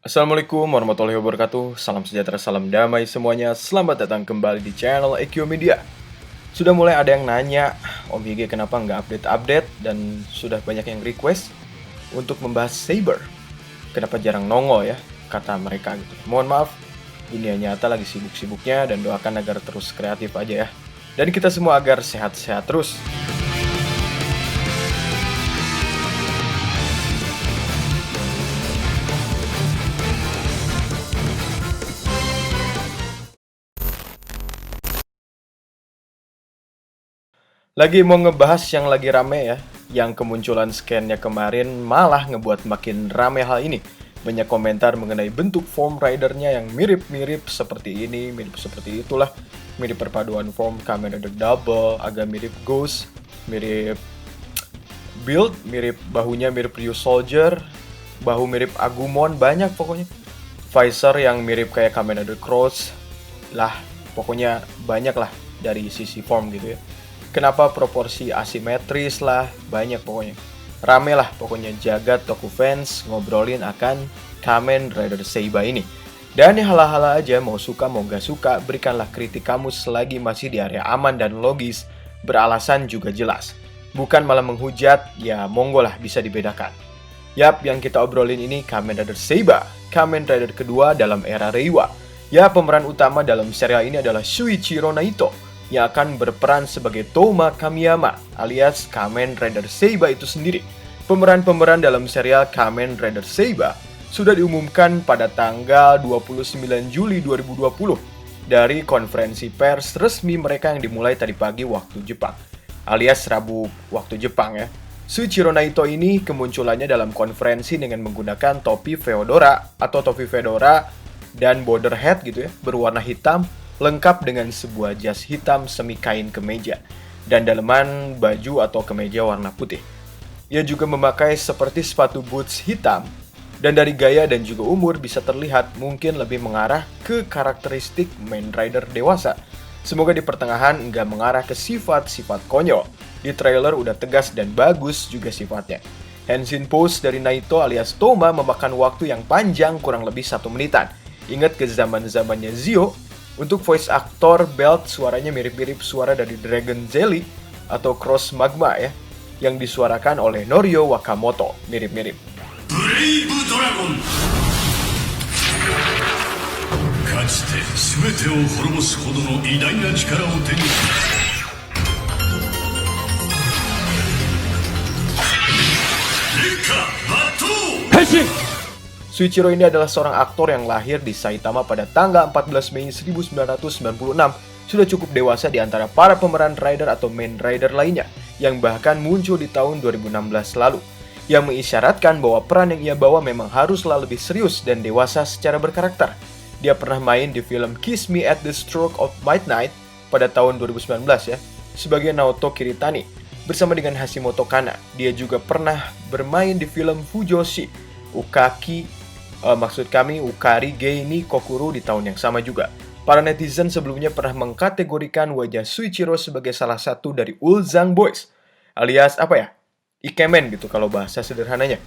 Assalamualaikum warahmatullahi wabarakatuh. Salam sejahtera, salam damai semuanya. Selamat datang kembali di channel EQ Media. Sudah mulai ada yang nanya, Om Hige kenapa nggak update-update, dan sudah banyak yang request untuk membahas Saber. Kenapa jarang nongol ya, kata mereka gitu. Mohon maaf, dunia nyata lagi sibuk-sibuknya, dan doakan agar terus kreatif aja ya. Dan kita semua agar sehat-sehat terus. Lagi mau ngebahas yang lagi rame ya, yang kemunculan scan-nya kemarin malah ngebuat makin rame hal ini. Banyak komentar mengenai bentuk form rider-nya yang mirip-mirip seperti ini, mirip seperti itulah. Mirip perpaduan form Kamen Rider Double, agak mirip Ghost, mirip build, mirip bahunya mirip Ryu Soldier, bahu mirip Agumon, banyak pokoknya. Visor yang mirip kayak Kamen Rider Cross, lah pokoknya banyak lah dari sisi form gitu ya. Kenapa proporsi asimetris lah, banyak pokoknya. Rame lah pokoknya jagat Toku fans ngobrolin akan Kamen Rider Seiba ini. Dan ya hala-hala aja, mau suka mau gak suka, berikanlah kritik kamu selagi masih di area aman dan logis, beralasan juga jelas. Bukan malah menghujat, ya monggo lah bisa dibedakan. Yap, yang kita obrolin ini Kamen Rider Seiba, Kamen Rider kedua dalam era Reiwa. Ya, pemeran utama dalam serial ini adalah Shuichiro Naito, yang akan berperan sebagai Touma Kamiyama alias Kamen Rider Seiba itu sendiri. Pemeran-pemeran dalam serial Kamen Rider Seiba sudah diumumkan pada tanggal 29 Juli 2020 dari konferensi pers resmi mereka yang dimulai tadi pagi waktu Jepang, alias Rabu waktu Jepang ya. Shuichiro Naito ini kemunculannya dalam konferensi dengan menggunakan topi Feodora atau topi fedora dan border hat gitu ya, berwarna hitam, lengkap dengan sebuah jas hitam semi kain kemeja dan daleman baju atau kemeja warna putih. Ia juga memakai seperti sepatu boots hitam, dan dari gaya dan juga umur bisa terlihat mungkin lebih mengarah ke karakteristik main rider dewasa. Semoga di pertengahan nggak mengarah ke sifat-sifat konyol. Di trailer udah tegas dan bagus juga sifatnya. Henshin pose dari Naito alias Touma memakan waktu yang panjang, kurang lebih 1 menitan. Ingat ke zaman-zamannya Zio. Untuk voice actor, belt suaranya mirip-mirip suara dari Dragon Jelly atau Cross Magma ya, yang disuarakan oleh Norio Wakamoto, mirip-mirip. Brave Dragon. かつて全てを滅ぼすほどの偉大な力を手に入れ烈火抜刀変身。 Shuichiro ini adalah seorang aktor yang lahir di Saitama pada tanggal 14 Mei 1996. Sudah cukup dewasa di antara para pemeran rider atau main rider lainnya, yang bahkan muncul di tahun 2016 lalu, yang mengisyaratkan bahwa peran yang ia bawa memang haruslah lebih serius dan dewasa secara berkarakter. Dia pernah main di film Kiss Me at the Stroke of Midnight pada tahun 2019 ya, sebagai Naoto Kiritani, bersama dengan Hashimoto Kana. Dia juga pernah bermain di film Fujoshi Ukari Gei ni Kokuru di tahun yang sama juga. Para netizen sebelumnya pernah mengkategorikan wajah Shuichiro sebagai salah satu dari Ulzang Boys, alias apa ya? Ikemen gitu kalau bahasa sederhananya.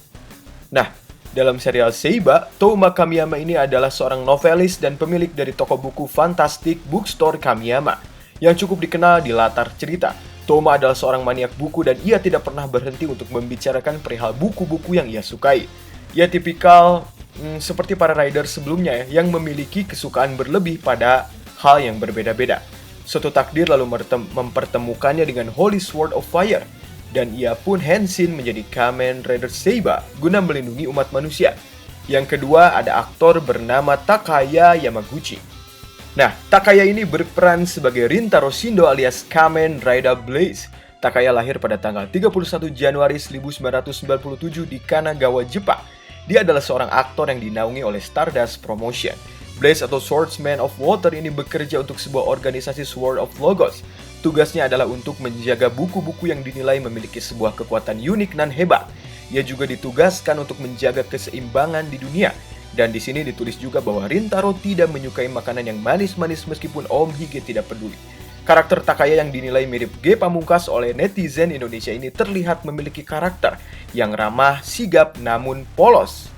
Nah, dalam serial Seiba, Touma Kamiyama ini adalah seorang novelis dan pemilik dari toko buku Fantastic Bookstore Kamiyama, yang cukup dikenal di latar cerita. Touma adalah seorang maniak buku dan ia tidak pernah berhenti untuk membicarakan perihal buku-buku yang ia sukai. Ia tipikal seperti para rider sebelumnya ya, yang memiliki kesukaan berlebih pada hal yang berbeda-beda. Suatu takdir lalu mempertemukannya dengan Holy Sword of Fire, dan ia pun Henshin menjadi Kamen Rider Seiba guna melindungi umat manusia. Yang kedua ada aktor bernama Takaya Yamaguchi. Nah, Takaya ini berperan sebagai Rintaro Shindo alias Kamen Rider Blaze. Takaya lahir pada tanggal 31 Januari 1997 di Kanagawa, Jepang. Dia adalah seorang aktor yang dinaungi oleh Stardust Promotion. Blaze atau Swordsman of Water ini bekerja untuk sebuah organisasi Sword of Logos. Tugasnya adalah untuk menjaga buku-buku yang dinilai memiliki sebuah kekuatan unik dan hebat. Ia juga ditugaskan untuk menjaga keseimbangan di dunia. Dan di sini ditulis juga bahwa Rintaro tidak menyukai makanan yang manis-manis meskipun Om Hige tidak peduli. Karakter Takaya yang dinilai mirip G Pamungkas oleh netizen Indonesia ini terlihat memiliki karakter yang ramah, sigap, namun polos.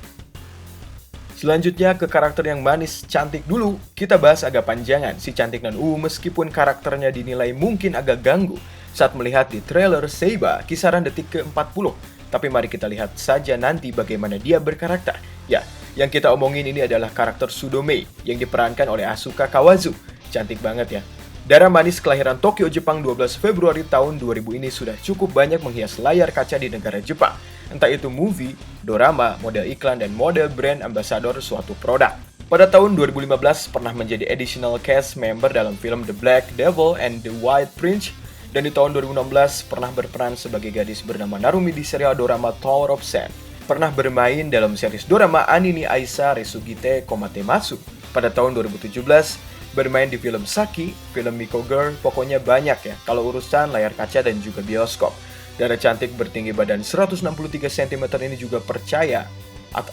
Selanjutnya ke karakter yang manis, cantik dulu. Kita bahas agak panjangan si cantik non meskipun karakternya dinilai mungkin agak ganggu saat melihat di trailer Seiba kisaran detik ke-40. Tapi mari kita lihat saja nanti bagaimana dia berkarakter. Ya, yang kita omongin ini adalah karakter Sudomei yang diperankan oleh Asuka Kawazu. Cantik banget ya. Darah manis kelahiran Tokyo, Jepang 12 Februari tahun 2000 ini sudah cukup banyak menghias layar kaca di negara Jepang. Entah itu movie, dorama, model iklan, dan model brand ambassador suatu produk. Pada tahun 2015 pernah menjadi additional cast member dalam film The Black Devil and the White Prince. Dan di tahun 2016 pernah berperan sebagai gadis bernama Narumi di serial dorama Tower of Sand. Pernah bermain dalam series dorama Anini Aisa Resugite Komatemasu. Pada tahun 2017 bermain di film Saki, film Miko Girl, pokoknya banyak ya kalau urusan layar kaca dan juga bioskop. Darah cantik bertinggi badan 163 cm ini juga percaya,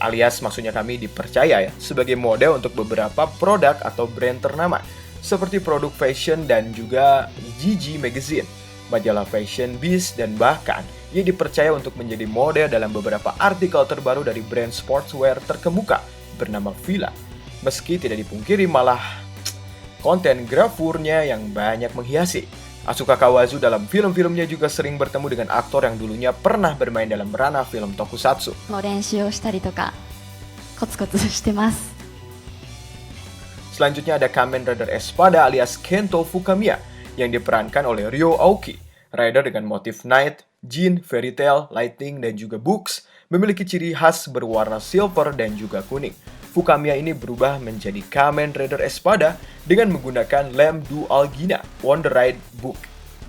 alias maksudnya kami dipercaya ya, sebagai model untuk beberapa produk atau brand ternama, seperti produk fashion dan juga GG Magazine, majalah Fashion Beast, dan bahkan ia dipercaya untuk menjadi model dalam beberapa artikel terbaru dari brand sportswear terkemuka bernama Fila. Meski tidak dipungkiri malah konten gravurnya yang banyak menghiasi. Asuka Kawazu dalam film-filmnya juga sering bertemu dengan aktor yang dulunya pernah bermain dalam ranah film tokusatsu. もう練習をしたりとかコツコツしてます。 Selanjutnya ada Kamen Rider Espada alias Kento Fukamiya yang diperankan oleh Ryo Aoki. Rider dengan motif Knight, Jin, Fairy Tail, Lightning, dan juga Books memiliki ciri khas berwarna silver dan juga kuning. Fukamiya ini berubah menjadi Kamen Rider Espada dengan menggunakan lem Dual Gina, Wonder Ride Book.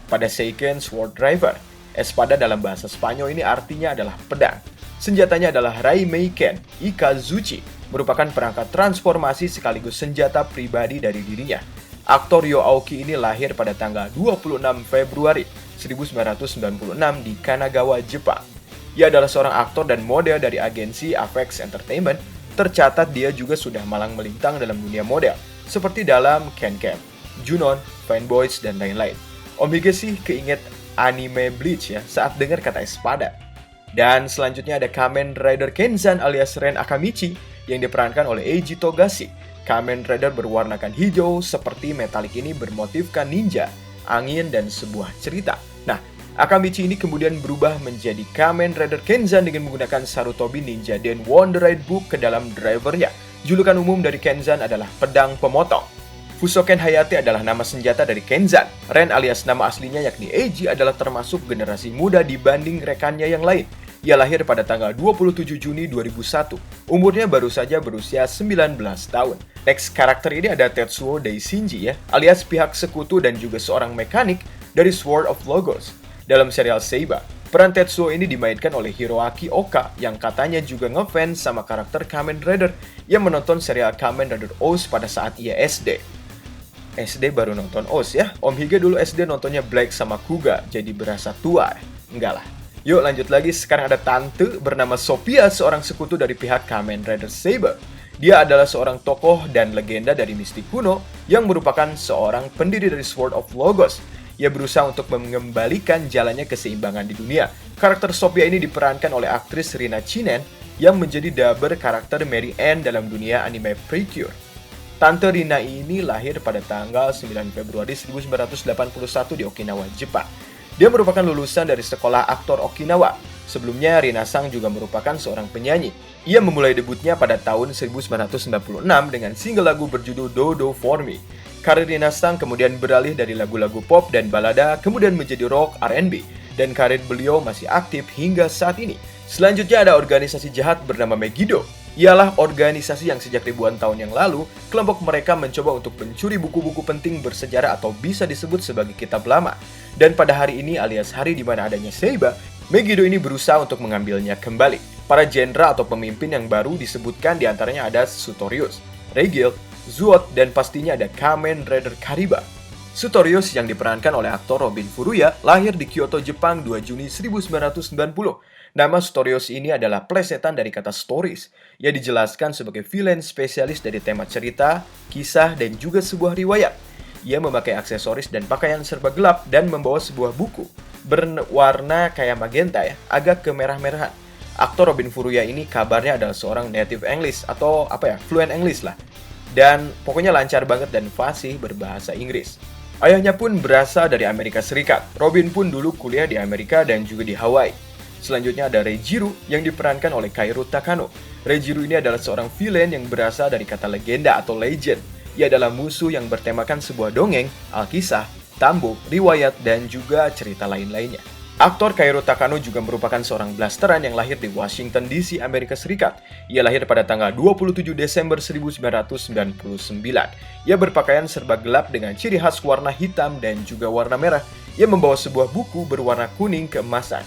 Pada Seiken Sword Driver, Espada dalam bahasa Spanyol ini artinya adalah pedang. Senjatanya adalah Raimeiken Ikazuchi, merupakan perangkat transformasi sekaligus senjata pribadi dari dirinya. Aktor Ryo Aoki ini lahir pada tanggal 26 Februari 1996 di Kanagawa, Jepang. Ia adalah seorang aktor dan model dari agensi Avex Entertainment. Tercatat dia juga sudah malang melintang dalam dunia model, seperti dalam Ken-Ken, Junon, Fine Boys, dan lain-lain. Om Hige sih keinget anime Bleach ya saat dengar kata Espada. Dan selanjutnya ada Kamen Rider Kenzan alias Ren Akamichi yang diperankan oleh Eiji Togashi. Kamen Rider berwarnakan hijau seperti metalik ini bermotifkan ninja, angin, dan sebuah cerita. Nah, Akamichi ini kemudian berubah menjadi Kamen Rider Kenzan dengan menggunakan Sarutobi Ninja dan Wonder Ride Book ke dalam drivernya. Julukan umum dari Kenzan adalah pedang pemotong. Fusoken Hayate adalah nama senjata dari Kenzan. Ren alias nama aslinya yakni Eiji adalah termasuk generasi muda dibanding rekannya yang lain. Ia lahir pada tanggal 27 Juni 2001. Umurnya baru saja berusia 19 tahun. Next karakter ini ada Tetsuo Daishinji ya, alias pihak sekutu dan juga seorang mekanik dari Sword of Logos. Dalam serial Seiba, peran Tetsuo ini dimainkan oleh Hiroaki Oka yang katanya juga ngefans sama karakter Kamen Rider yang menonton serial Kamen Rider Oz pada saat ia SD. SD baru nonton Oz ya, Om Hige dulu SD nontonnya Black sama Kuga, jadi berasa tua. Enggak lah. Yuk lanjut lagi, sekarang ada tante bernama Sophia, seorang sekutu dari pihak Kamen Rider Saber. Dia adalah seorang tokoh dan legenda dari mistik kuno yang merupakan seorang pendiri dari Sword of Logos. Ia berusaha untuk mengembalikan jalannya keseimbangan di dunia. Karakter Sophia ini diperankan oleh aktris Rina Chinen yang menjadi dubber karakter Mary Ann dalam dunia anime Precure. Tante Rina ini lahir pada tanggal 9 Februari 1981 di Okinawa, Jepang. Dia merupakan lulusan dari sekolah aktor Okinawa. Sebelumnya, Rina Sang juga merupakan seorang penyanyi. Ia memulai debutnya pada tahun 1996 dengan single lagu berjudul Dodo For Me. Karir Rina Sang kemudian beralih dari lagu-lagu pop dan balada, kemudian menjadi rock R&B, dan karir beliau masih aktif hingga saat ini. Selanjutnya ada organisasi jahat bernama Megiddo. Ialah organisasi yang sejak ribuan tahun yang lalu, kelompok mereka mencoba untuk mencuri buku-buku penting bersejarah atau bisa disebut sebagai kitab lama. Dan pada hari ini alias hari di mana adanya Seiba, Megiddo ini berusaha untuk mengambilnya kembali. Para jenderal atau pemimpin yang baru disebutkan diantaranya ada Sutorius, Regil, Zuot, dan pastinya ada Kamen Rider Kariba. Sutorius yang diperankan oleh aktor Robin Furuya lahir di Kyoto, Jepang 2 Juni 1990. Nama Sutorius ini adalah plesetan dari kata stories. Ia dijelaskan sebagai villain spesialis dari tema cerita, kisah, dan juga sebuah riwayat. Ia memakai aksesoris dan pakaian serba gelap dan membawa sebuah buku berwarna kayak magenta ya, agak kemerah-merahan. Aktor Robin Furuya ini kabarnya adalah seorang native English atau fluent English lah. Dan pokoknya lancar banget dan fasih berbahasa Inggris. Ayahnya pun berasal dari Amerika Serikat. Robin pun dulu kuliah di Amerika dan juga di Hawaii. Selanjutnya ada Reijiro yang diperankan oleh Kairo Takano. Reijiro ini adalah seorang villain yang berasal dari kata legenda atau legend. Ia adalah musuh yang bertemakan sebuah dongeng, alkisah, tambo, riwayat, dan juga cerita lain-lainnya. Aktor Kairo Takano juga merupakan seorang blasteran yang lahir di Washington DC, Amerika Serikat. Ia lahir pada tanggal 27 Desember 1999. Ia berpakaian serba gelap dengan ciri khas warna hitam dan juga warna merah. Ia membawa sebuah buku berwarna kuning keemasan.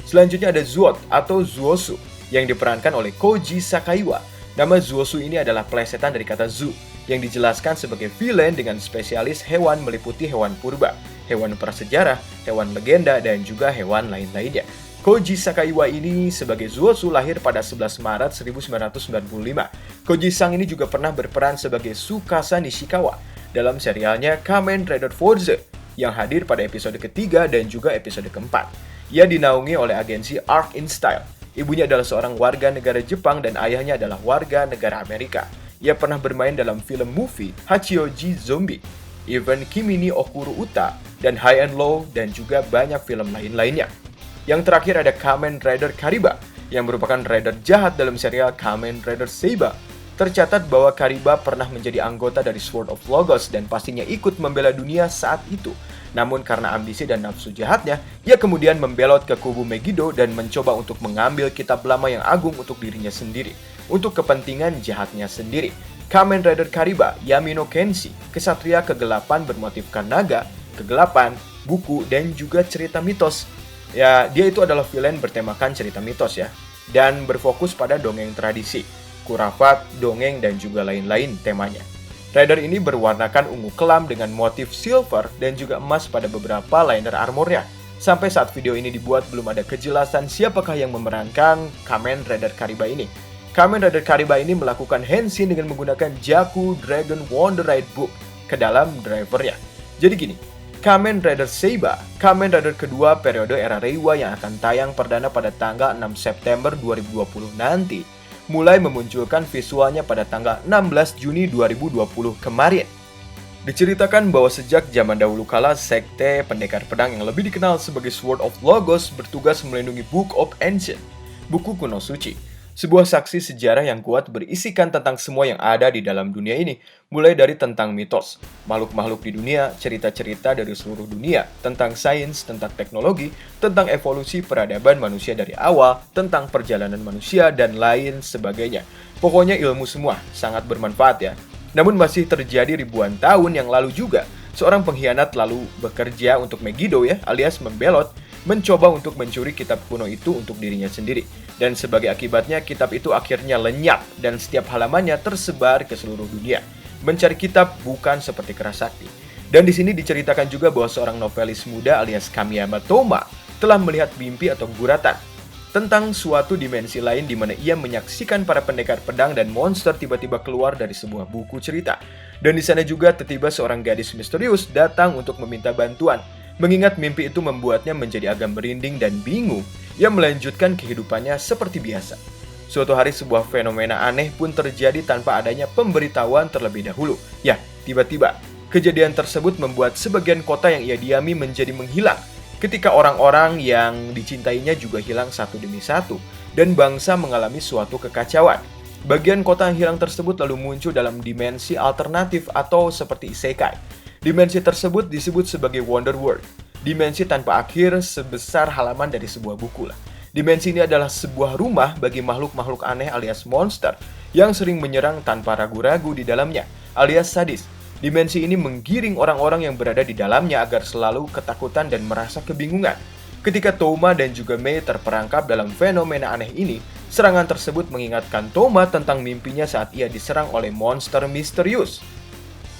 Selanjutnya ada Zuot atau Zuosu yang diperankan oleh Koji Sakaiwa. Nama Zuosu ini adalah plesetan dari kata Zu yang dijelaskan sebagai villain dengan spesialis hewan meliputi hewan purba, hewan prasejarah, hewan legenda, dan juga hewan lain-lainnya. Koji Sakaiwa ini sebagai Zuosu lahir pada 11 Maret 1995. Koji-sang ini juga pernah berperan sebagai Tsukasa Nishikawa dalam serialnya Kamen Rider Force yang hadir pada episode ketiga dan juga episode keempat. Ia dinaungi oleh agensi Arc in Style. Ibunya adalah seorang warga negara Jepang dan ayahnya adalah warga negara Amerika. Ia pernah bermain dalam film movie Hachioji Zombie, Even Kimi ni Okuru Uta, dan High and Low, dan juga banyak film lain-lainnya. Yang terakhir ada Kamen Rider Kariba, yang merupakan rider jahat dalam serial Kamen Rider Seiba. Tercatat bahwa Kariba pernah menjadi anggota dari Sword of Logos dan pastinya ikut membela dunia saat itu. Namun karena ambisi dan nafsu jahatnya, ia kemudian membelot ke kubu Megiddo dan mencoba untuk mengambil kitab lama yang agung untuk dirinya sendiri, untuk kepentingan jahatnya sendiri. Kamen Rider Kariba, Yamino Kenshi, kesatria kegelapan bermotifkan naga, kegelapan, buku, dan juga cerita mitos. Ya, dia itu adalah villain bertemakan cerita mitos ya, dan berfokus pada dongeng tradisi, kurafat, dongeng, dan juga lain-lain temanya. Rider ini berwarnakan ungu kelam dengan motif silver dan juga emas pada beberapa liner armornya. Sampai saat video ini dibuat belum ada kejelasan siapakah yang memerankan Kamen Rider Kariba ini. Kamen Rider Kariba ini melakukan henshin dengan menggunakan Jaku Dragon Wonder Ride Book ke dalam drivernya. Jadi gini, Kamen Rider Seiba, Kamen Rider kedua periode era Reiwa yang akan tayang perdana pada tanggal 6 September 2020 nanti, mulai memunculkan visualnya pada tanggal 16 Juni 2020 kemarin. Diceritakan bahwa sejak zaman dahulu kala, sekte pendekar pedang yang lebih dikenal sebagai Sword of Logos bertugas melindungi Book of Ancient, buku kuno suci. Sebuah saksi sejarah yang kuat berisikan tentang semua yang ada di dalam dunia ini, mulai dari tentang mitos, makhluk-makhluk di dunia, cerita-cerita dari seluruh dunia, tentang sains, tentang teknologi, tentang evolusi peradaban manusia dari awal, tentang perjalanan manusia, dan lain sebagainya. Pokoknya ilmu semua, sangat bermanfaat ya. Namun masih terjadi ribuan tahun yang lalu juga, seorang pengkhianat lalu bekerja untuk Megiddo ya, alias membelot, mencoba untuk mencuri kitab kuno itu untuk dirinya sendiri. Dan sebagai akibatnya, kitab itu akhirnya lenyap dan setiap halamannya tersebar ke seluruh dunia. Mencari kitab bukan seperti kerasakti. Dan di sini diceritakan juga bahwa seorang novelis muda alias Kamiyama Toma telah melihat mimpi atau guratan tentang suatu dimensi lain di mana ia menyaksikan para pendekar pedang dan monster tiba-tiba keluar dari sebuah buku cerita. Dan di sana juga tiba-tiba seorang gadis misterius datang untuk meminta bantuan. Mengingat mimpi itu membuatnya menjadi agak merinding dan bingung, ia melanjutkan kehidupannya seperti biasa. Suatu hari sebuah fenomena aneh pun terjadi tanpa adanya pemberitahuan terlebih dahulu. Ya, tiba-tiba, kejadian tersebut membuat sebagian kota yang ia diami menjadi menghilang. Ketika orang-orang yang dicintainya juga hilang satu demi satu, dan bangsa mengalami suatu kekacauan. Bagian kota yang hilang tersebut lalu muncul dalam dimensi alternatif atau seperti isekai. Dimensi tersebut disebut sebagai Wonder World. Dimensi tanpa akhir sebesar halaman dari sebuah buku lah. Dimensi ini adalah sebuah rumah bagi makhluk-makhluk aneh alias monster yang sering menyerang tanpa ragu-ragu di dalamnya alias sadis. Dimensi ini menggiring orang-orang yang berada di dalamnya agar selalu ketakutan dan merasa kebingungan. Ketika Toma dan juga Mei terperangkap dalam fenomena aneh ini, serangan tersebut mengingatkan Toma tentang mimpinya saat ia diserang oleh monster misterius.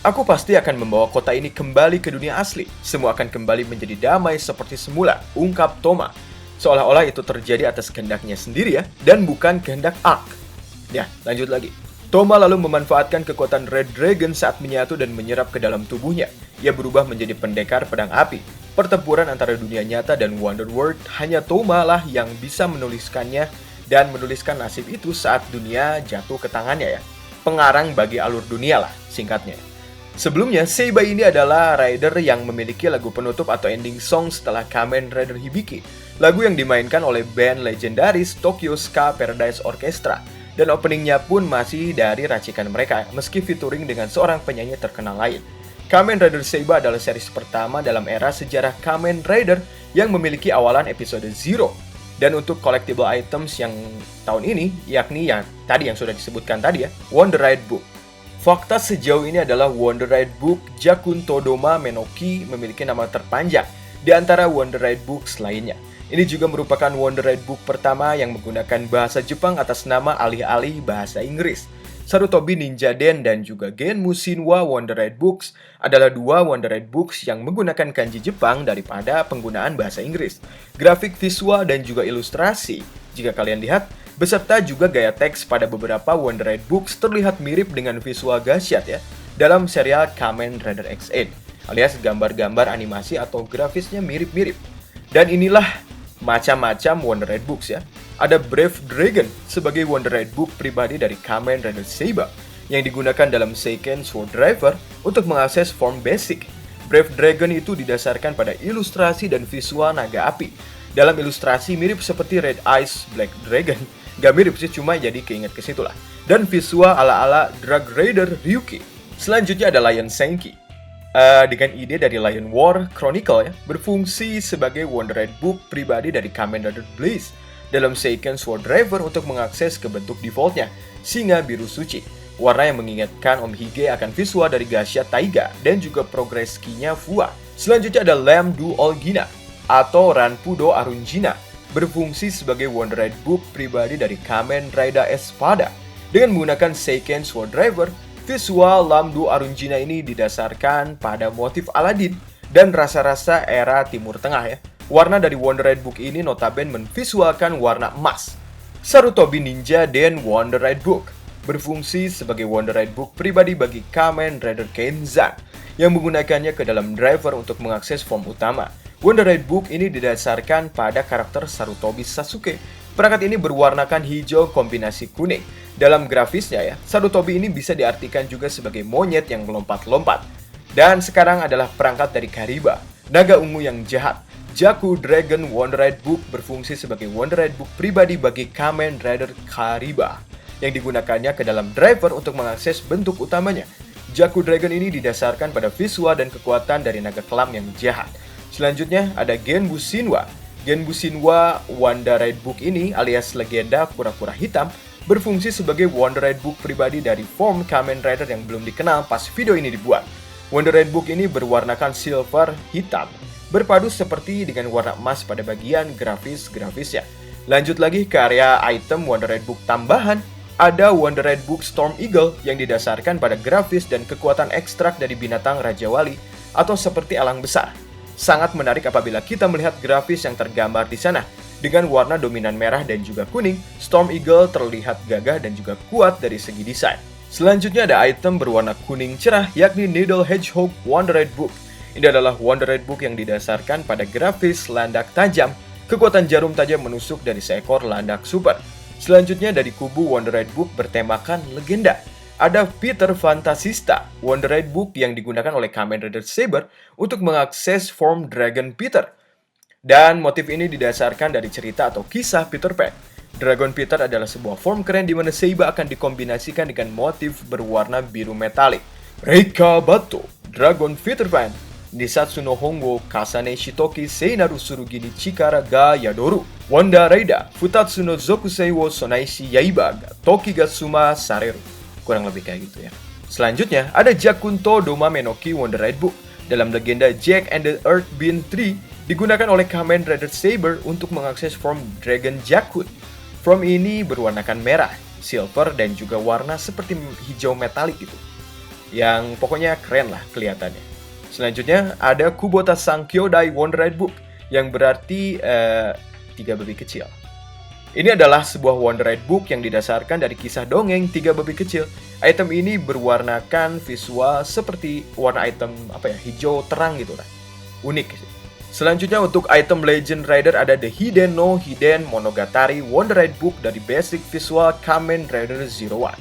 Aku pasti akan membawa kota ini kembali ke dunia asli. Semua akan kembali menjadi damai seperti semula, ungkap Toma. Seolah-olah itu terjadi atas kehendaknya sendiri ya, dan bukan kehendak Ark. Ya, lanjut lagi. Toma lalu memanfaatkan kekuatan Red Dragon saat menyatu dan menyerap ke dalam tubuhnya. Ia berubah menjadi pendekar pedang api. Pertempuran antara dunia nyata dan Wonder World hanya Toma lah yang bisa menuliskannya dan menuliskan nasib itu saat dunia jatuh ke tangannya ya. Pengarang bagi alur dunia lah singkatnya. Sebelumnya, Seiba ini adalah rider yang memiliki lagu penutup atau ending song setelah Kamen Rider Hibiki. Lagu yang dimainkan oleh band legendaris Tokyo Ska Paradise Orchestra. Dan openingnya pun masih dari racikan mereka, meski featuring dengan seorang penyanyi terkenal lain. Kamen Rider Seiba adalah series pertama dalam era sejarah Kamen Rider yang memiliki awalan episode Zero. Dan untuk collectible items yang tahun ini, yakni yang tadi yang sudah disebutkan tadi ya, Wonder Ride Book. Fakta sejauh ini adalah Wonder Ride Book Jakun Todoma Menoki memiliki nama terpanjang di antara Wonder Ride Books lainnya. Ini juga merupakan Wonder Ride Book pertama yang menggunakan bahasa Jepang atas nama alih-alih bahasa Inggris. Sarutobi Ninja Den dan juga Genmu Shinwa Wonder Ride Books adalah dua Wonder Ride Books yang menggunakan kanji Jepang daripada penggunaan bahasa Inggris. Grafik visual dan juga ilustrasi, jika kalian lihat, beserta juga gaya teks pada beberapa Wonder Ride Books terlihat mirip dengan visual dahsyat ya dalam serial Kamen Rider X8, alias gambar-gambar animasi atau grafisnya mirip-mirip. Dan inilah macam-macam Wonder Ride Books ya. Ada Brave Dragon sebagai Wonder Ride Book pribadi dari Kamen Rider Seiba yang digunakan dalam Seiken Sword Driver untuk mengakses form basic. Brave Dragon itu didasarkan pada ilustrasi dan visual naga api. Dalam ilustrasi mirip seperti Red Eyes Black Dragon. Gak mirip sih, cuma jadi keinget ke situ lah. Dan visual ala-ala Drag Raider Ryuki. Selanjutnya ada Lion Senki. Dengan ide dari Lion War Chronicle ya, berfungsi sebagai Wonder Ride Book pribadi dari Kamen Rider Blaze dalam Seiken Sword Driver untuk mengakses ke bentuk defaultnya, singa biru suci. Warna yang mengingatkan Om Hige akan visual dari Gasha Taiga dan juga progress ki-nya Fua. Selanjutnya ada Lamb Du Olgina atau Ranpudo Arunjina, berfungsi sebagai Wonder Ride Book pribadi dari Kamen Rider Espada. Dengan menggunakan Seiken Sword Driver, visual Lamdu Arunjina ini didasarkan pada motif Aladdin dan rasa-rasa era Timur Tengah ya. Warna dari Wonder Ride Book ini notabene menvisualkan warna emas. Sarutobi Ninja Den Wonder Ride Book berfungsi sebagai Wonder Ride Book pribadi bagi Kamen Rider Kenzan yang menggunakannya ke dalam driver untuk mengakses form utama. Wonder Ride Book ini didasarkan pada karakter Sarutobi Sasuke. Perangkat ini berwarnakan hijau kombinasi kuning. Dalam grafisnya ya, Sarutobi ini bisa diartikan juga sebagai monyet yang melompat-lompat. Dan sekarang adalah perangkat dari Kariba, naga ungu yang jahat. Jaku Dragon Wonder Ride Book berfungsi sebagai Wonder Ride Book pribadi bagi Kamen Rider Kariba yang digunakannya ke dalam driver untuk mengakses bentuk utamanya. Jaku Dragon ini didasarkan pada visual dan kekuatan dari naga kelam yang jahat. Selanjutnya ada Genbu Shinwa. Genbu Shinwa Wonder Ride Book ini alias legenda kura-kura hitam berfungsi sebagai Wonder Ride Book pribadi dari form Kamen Rider yang belum dikenal pas video ini dibuat. Wonder Ride Book ini berwarnakan silver hitam, berpadu seperti dengan warna emas pada bagian grafisnya. Lanjut lagi ke area item Wonder Ride Book tambahan, ada Wonder Ride Book Storm Eagle yang didasarkan pada grafis dan kekuatan ekstrak dari binatang Raja Wali atau seperti elang besar. Sangat menarik apabila kita melihat grafis yang tergambar di sana. Dengan warna dominan merah dan juga kuning, Storm Eagle terlihat gagah dan juga kuat dari segi desain. Selanjutnya ada item berwarna kuning cerah yakni Needle Hedgehog Wonder Ride Book. Ini adalah Wonder Ride Book yang didasarkan pada grafis landak tajam, kekuatan jarum tajam menusuk dari seekor landak super. Selanjutnya dari kubu Wonder Ride Book bertemakan legenda. Ada Peter Fantasista, Wonder Ride Book yang digunakan oleh Kamen Rider Saber untuk mengakses form Dragon Peter. Dan motif ini didasarkan dari cerita atau kisah Peter Pan. Dragon Peter adalah sebuah form keren di mana Seiba akan dikombinasikan dengan motif berwarna biru metalik. Reika Bato, Dragon Peter Pan. Nisatsu no Hongo Kasane Shitoki Seinaru Surugi ni Chikara ga Yadoru. Wanda Raida, Futatsu no Zokusei wo Sonaishi Yaiba ga Toki ga Suma Sareru. Kurang lebih kayak gitu ya. Selanjutnya ada Jakunto Doma Menoki Wonder Ride Book. Dalam legenda Jack and the Earth Being 3 digunakan oleh Kamen Rider Saber untuk mengakses form Dragon Jakun. Form ini berwarnakan merah, silver, dan juga warna seperti hijau metalik gitu. Yang pokoknya keren lah kelihatannya. Selanjutnya ada Kubota Sankyodai Wonder Ride Book yang berarti 3 babi kecil. Ini adalah sebuah Wonder Ride Book yang didasarkan dari kisah dongeng 3 babi kecil. Item ini berwarnakan visual seperti warna item hijau terang gitu lah. Unik sih. Selanjutnya untuk item Legend Rider ada The Hiden no Hiden Monogatari Wonder Ride Book dari basic visual Kamen Rider Zero One.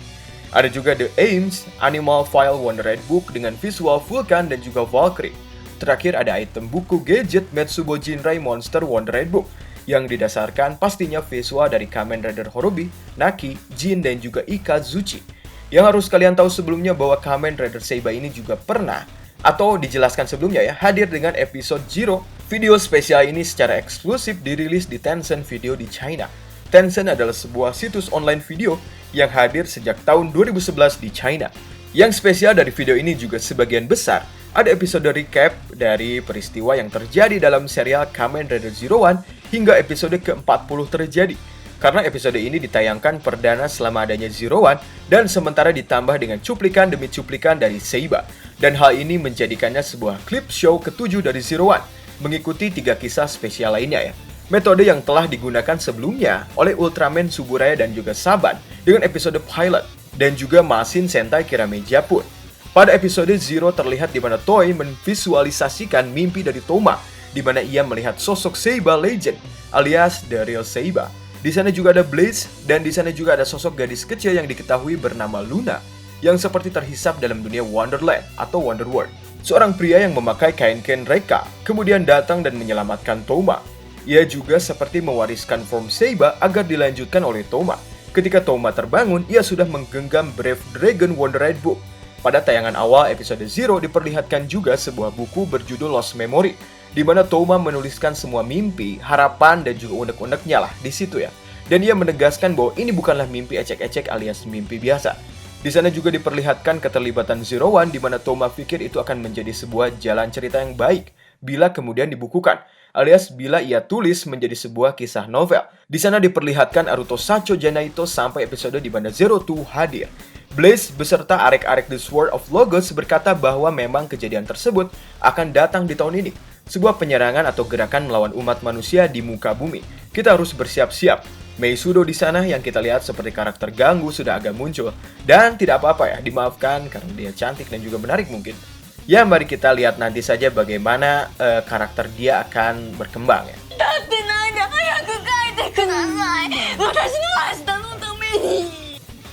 Ada juga The Ames Animal File Wonder Ride Book dengan visual Vulcan dan juga Valkyrie. Terakhir ada item buku gadget Metsubo Jinrai Monster Wonder Ride Book yang didasarkan pastinya visual dari Kamen Rider Horobi, Naki, Jin, dan juga Ikazuchi. Yang harus kalian tahu sebelumnya bahwa Kamen Rider Seiba ini juga pernah, atau dijelaskan sebelumnya ya, hadir dengan episode Zero. Video spesial ini secara eksklusif dirilis di Tencent Video di China. Tencent adalah sebuah situs online video yang hadir sejak tahun 2011 di China. Yang spesial dari video ini juga sebagian besar ada episode recap dari peristiwa yang terjadi dalam serial Kamen Rider Zero One hingga episode ke-40 terjadi. Karena episode ini ditayangkan perdana selama adanya Zero One dan sementara ditambah dengan cuplikan demi cuplikan dari Seiba. Dan hal ini menjadikannya sebuah clip show ke-7 dari Zero One, mengikuti 3 kisah spesial lainnya ya. Metode yang telah digunakan sebelumnya oleh Ultraman Suburaya dan juga Saban dengan episode pilot dan juga Masin Sentai Kirame Japun. Pada episode Zero terlihat di mana Toei memvisualisasikan mimpi dari Toma, di mana ia melihat sosok Seiba Legend alias The Real Seiba. Di sana juga ada Blaze dan di sana juga ada sosok gadis kecil yang diketahui bernama Luna yang seperti terhisap dalam dunia Wonderland atau Wonderworld. Seorang pria yang memakai kain Ken Reika kemudian datang dan menyelamatkan Toma. Ia juga seperti mewariskan form Seiba agar dilanjutkan oleh Toma. Ketika Toma terbangun, ia sudah menggenggam Brave Dragon Wonder Ride Book. Pada tayangan awal episode Zero diperlihatkan juga sebuah buku berjudul Lost Memory, di mana Toma menuliskan semua mimpi, harapan, dan juga unek-uneknya lah di situ ya. Dan ia menegaskan bahwa ini bukanlah mimpi ecek-ecek alias mimpi biasa. Di sana juga diperlihatkan keterlibatan Zero One di mana Toma pikir itu akan menjadi sebuah jalan cerita yang baik bila kemudian dibukukan, alias bila ia tulis menjadi sebuah kisah novel. Di sana diperlihatkan Aruto Sacho Janaito sampai episode di mana Zero Two hadir. Blaze beserta arek-arek The Sword of Logos berkata bahwa memang kejadian tersebut akan datang di tahun ini. Sebuah penyerangan atau gerakan melawan umat manusia di muka bumi. Kita harus bersiap-siap. Mei Sudo di sana yang kita lihat seperti karakter ganggu sudah agak muncul. Dan tidak apa-apa ya, dimaafkan karena dia cantik dan juga menarik mungkin. Ya, mari kita lihat nanti saja bagaimana karakter dia akan berkembang ya.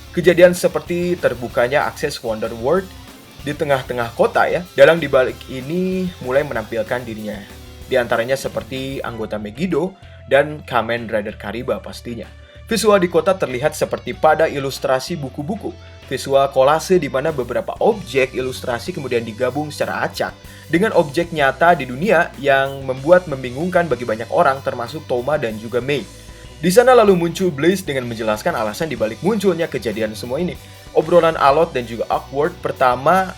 Kejadian seperti terbukanya akses Wonderworld di tengah-tengah kota ya. Dalam dibalik ini mulai menampilkan dirinya. Di antaranya seperti anggota Megiddo dan Kamen Rider Kariba pastinya. Visual di kota terlihat seperti pada ilustrasi buku-buku. Visual kolase di mana beberapa objek ilustrasi kemudian digabung secara acak dengan objek nyata di dunia yang membuat membingungkan bagi banyak orang termasuk Toma dan juga Mei. Di sana lalu muncul Blaze dengan menjelaskan alasan dibalik munculnya kejadian semua ini. Obrolan alot dan juga awkward pertama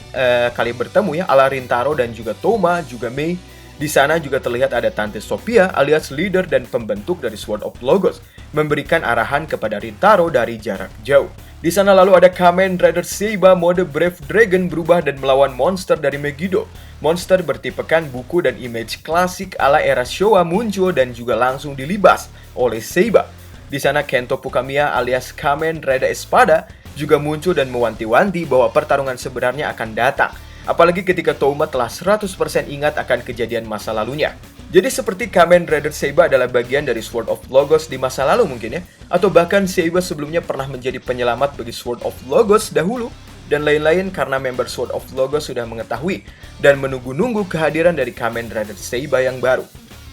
kali bertemu ya ala Rintaro dan juga Toma juga Mei. Di sana juga terlihat ada Tante Sophia alias leader dan pembentuk dari Sword of Logos, memberikan arahan kepada Rintaro dari jarak jauh. Di sana lalu ada Kamen Rider Seiba mode Brave Dragon berubah dan melawan monster dari Megiddo. Monster bertipekan buku dan image klasik ala era Showa muncul dan juga langsung dilibas oleh Seiba. Di sana Kento Pukamiya alias Kamen Rider Espada juga muncul dan mewanti-wanti bahwa pertarungan sebenarnya akan datang. Apalagi ketika Toma telah 100% ingat akan kejadian masa lalunya. Jadi seperti Kamen Rider Seiba adalah bagian dari Sword of Logos di masa lalu mungkin ya. Atau bahkan Seiba sebelumnya pernah menjadi penyelamat bagi Sword of Logos dahulu. Dan lain-lain karena member Sword of Logos sudah mengetahui dan menunggu-nunggu kehadiran dari Kamen Rider Seiba yang baru.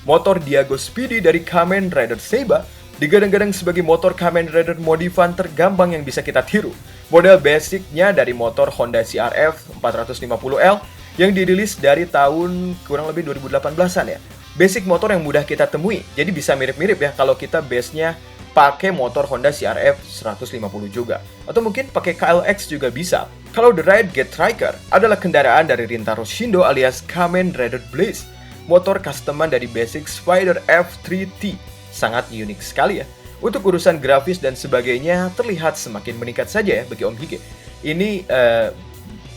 Motor Diago Speedy dari Kamen Rider Seiba digadang-gadang sebagai motor Kamen Rider modifan tergampang yang bisa kita tiru. Model basicnya dari motor Honda CRF 450L yang dirilis dari tahun kurang lebih 2018an ya. Basic motor yang mudah kita temui, jadi bisa mirip-mirip ya kalau kita base-nya pakai motor Honda CRF 150 juga. Atau mungkin pakai KLX juga bisa. Kalau The Ride Get Striker adalah kendaraan dari Rintaro Shindo alias Kamen Rider Blaze, motor customan dari basic Spider F3T. Sangat unik sekali ya. Untuk urusan grafis dan sebagainya terlihat semakin meningkat saja ya bagi Om Hige. Ini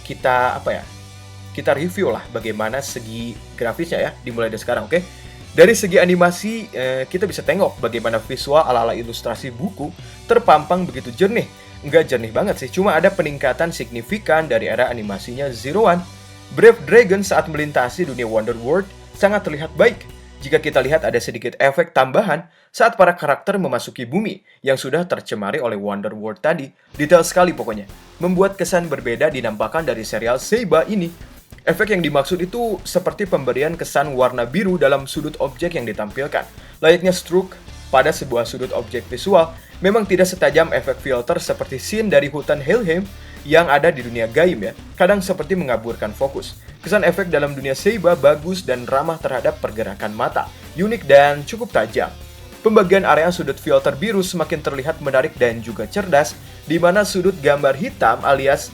kita review lah bagaimana segi grafisnya ya dimulai dari sekarang, oke? Dari segi animasi kita bisa tengok bagaimana visual ala-ala ilustrasi buku terpampang begitu jernih. Enggak jernih banget sih, cuma ada peningkatan signifikan dari era animasinya Zero One. Brave Dragon saat melintasi dunia Wonderworld sangat terlihat baik. Jika kita lihat ada sedikit efek tambahan saat para karakter memasuki bumi yang sudah tercemari oleh Wonderworld tadi. Detail sekali pokoknya. Membuat kesan berbeda dinampakkan dari serial Seiba ini. Efek yang dimaksud itu seperti pemberian kesan warna biru dalam sudut objek yang ditampilkan. Layaknya stroke pada sebuah sudut objek visual, memang tidak setajam efek filter seperti scene dari hutan Helheim yang ada di dunia Gaim ya. Kadang seperti mengaburkan fokus. Kesan efek dalam dunia Seiba bagus dan ramah terhadap pergerakan mata, unik dan cukup tajam. Pembagian area sudut filter biru semakin terlihat menarik dan juga cerdas, di mana sudut gambar hitam alias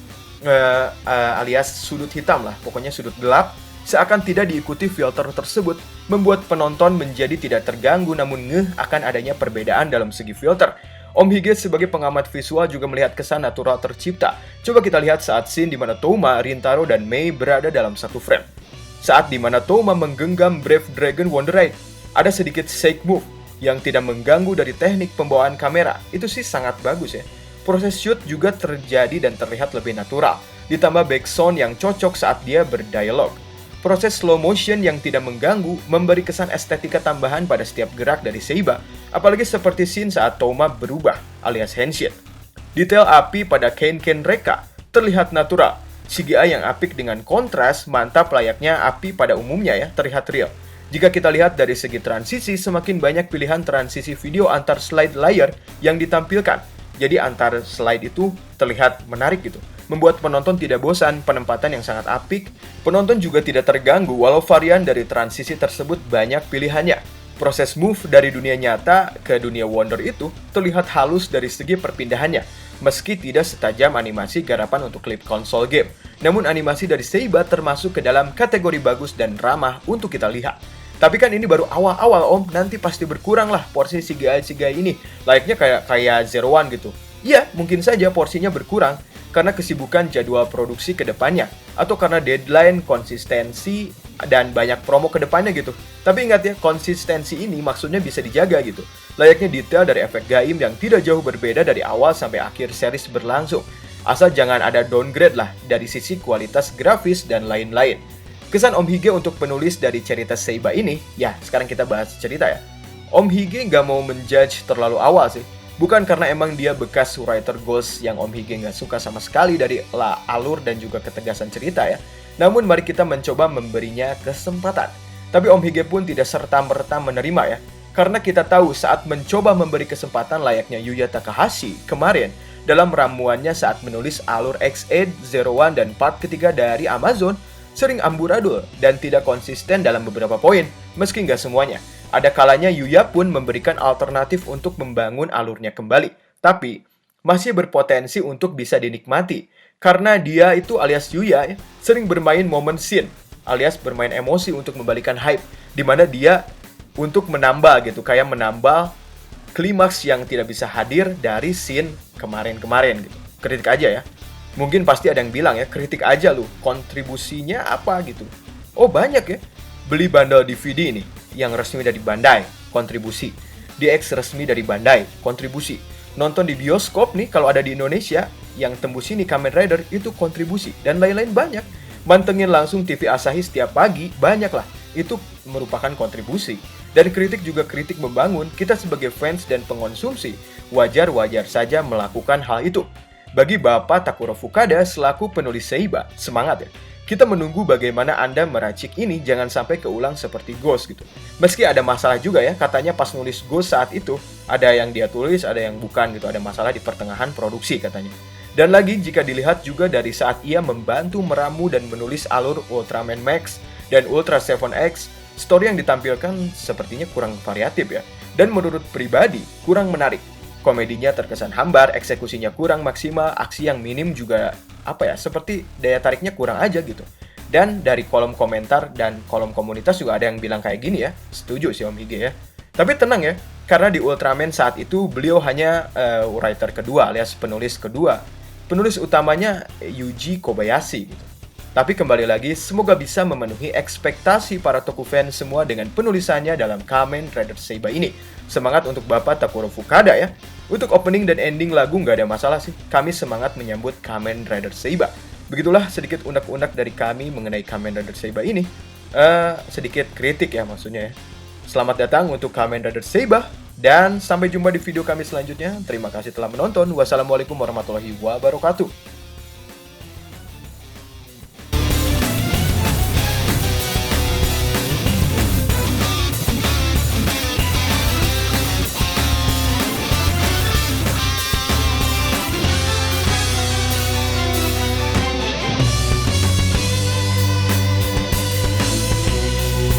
sudut hitam lah, pokoknya sudut gelap, seakan tidak diikuti filter tersebut, membuat penonton menjadi tidak terganggu namun ngeh akan adanya perbedaan dalam segi filter. Om Hige sebagai pengamat visual juga melihat kesan natural tercipta. Coba kita lihat saat scene di mana Touma, Rintaro, dan Mei berada dalam satu frame. Saat di mana Touma menggenggam Brave Dragon Wonderite, ada sedikit shake move yang tidak mengganggu dari teknik pembawaan kamera. Itu sih sangat bagus ya. Proses shoot juga terjadi dan terlihat lebih natural. Ditambah backsound yang cocok saat dia berdialog. Proses slow motion yang tidak mengganggu memberi kesan estetika tambahan pada setiap gerak dari Seiba, apalagi seperti scene saat Touma berubah alias Henshin. Detail api pada Ken Reka terlihat natural. CGI yang apik dengan kontras mantap layaknya api pada umumnya ya, terlihat real. Jika kita lihat dari segi transisi, semakin banyak pilihan transisi video antar slide layer yang ditampilkan. Jadi antar slide itu terlihat menarik gitu. Membuat penonton tidak bosan, penempatan yang sangat apik. Penonton juga tidak terganggu walau varian dari transisi tersebut banyak pilihannya. Proses move dari dunia nyata ke dunia Wonder itu terlihat halus dari segi perpindahannya, meski tidak setajam animasi garapan untuk klip konsol game. Namun animasi dari Seiba termasuk ke dalam kategori bagus dan ramah untuk kita lihat. Tapi kan ini baru awal-awal om, nanti pasti berkurang lah porsi CGI ini. Layaknya kayak Zero One gitu. Iya, mungkin saja porsinya berkurang karena kesibukan jadwal produksi ke depannya, atau karena deadline, konsistensi, dan banyak promo ke depannya gitu. Tapi ingat ya, konsistensi ini maksudnya bisa dijaga gitu. Layaknya detail dari efek Gaim yang tidak jauh berbeda dari awal sampai akhir series berlangsung. Asal jangan ada downgrade lah dari sisi kualitas grafis dan lain-lain. Kesan Om Hige untuk penulis dari cerita Seiba ini, ya sekarang kita bahas cerita ya. Om Hige nggak mau menjudge terlalu awal sih. Bukan karena emang dia bekas writer goals yang Om Hige nggak suka sama sekali dari alur dan juga ketegasan cerita ya. Namun mari kita mencoba memberinya kesempatan. Tapi Om Hige pun tidak serta-merta menerima ya. Karena kita tahu saat mencoba memberi kesempatan layaknya Yuya Takahashi kemarin dalam ramuannya saat menulis alur X801 dan part ketiga dari Amazon, sering amburadul dan tidak konsisten dalam beberapa poin, meski nggak semuanya. Ada kalanya Yuya pun memberikan alternatif untuk membangun alurnya kembali, tapi masih berpotensi untuk bisa dinikmati. Karena dia itu alias Yuya sering bermain momen scene, alias bermain emosi untuk membalikan hype, dimana dia untuk menambah gitu, kayak menambah klimaks yang tidak bisa hadir dari scene kemarin-kemarin gitu. Kritik aja ya. Mungkin pasti ada yang bilang ya, kritik aja lu, kontribusinya apa gitu. Oh banyak ya, beli bundle DVD ini, yang resmi dari Bandai, kontribusi. DX resmi dari Bandai, kontribusi. Nonton di bioskop nih, kalau ada di Indonesia, yang tembus ini Kamen Rider, itu kontribusi. Dan lain-lain banyak. Mantengin langsung TV Asahi setiap pagi, banyak lah. Itu merupakan kontribusi. Dan kritik juga kritik membangun, kita sebagai fans dan pengonsumsi, wajar-wajar saja melakukan hal itu. Bagi Bapak Takuro Fukada selaku penulis Seiba, semangat ya. Kita menunggu bagaimana Anda meracik ini jangan sampai keulang seperti Ghost gitu. Meski ada masalah juga ya, katanya pas nulis Ghost saat itu, ada yang dia tulis, ada yang bukan gitu, ada masalah di pertengahan produksi katanya. Dan lagi jika dilihat juga dari saat ia membantu meramu dan menulis alur Ultraman Max dan Ultra 7X, story yang ditampilkan sepertinya kurang variatif ya. Dan menurut pribadi, kurang menarik. Komedinya terkesan hambar, eksekusinya kurang maksimal, aksi yang minim juga seperti daya tariknya kurang aja gitu. Dan dari kolom komentar dan kolom komunitas juga ada yang bilang kayak gini ya, setuju sih Om Hige ya. Tapi tenang ya, karena di Ultraman saat itu beliau hanya writer kedua alias penulis kedua. Penulis utamanya Yuji Kobayashi gitu. Tapi kembali lagi, semoga bisa memenuhi ekspektasi para toku fans semua dengan penulisannya dalam Kamen Rider Seiba ini. Semangat untuk Bapak Takuro Fukada ya. Untuk opening dan ending lagu nggak ada masalah sih. Kami semangat menyambut Kamen Rider Seiba. Begitulah sedikit unek-unek dari kami mengenai Kamen Rider Seiba ini. Sedikit kritik ya maksudnya ya. Selamat datang untuk Kamen Rider Seiba, dan sampai jumpa di video kami selanjutnya. Terima kasih telah menonton. Wassalamualaikum warahmatullahi wabarakatuh.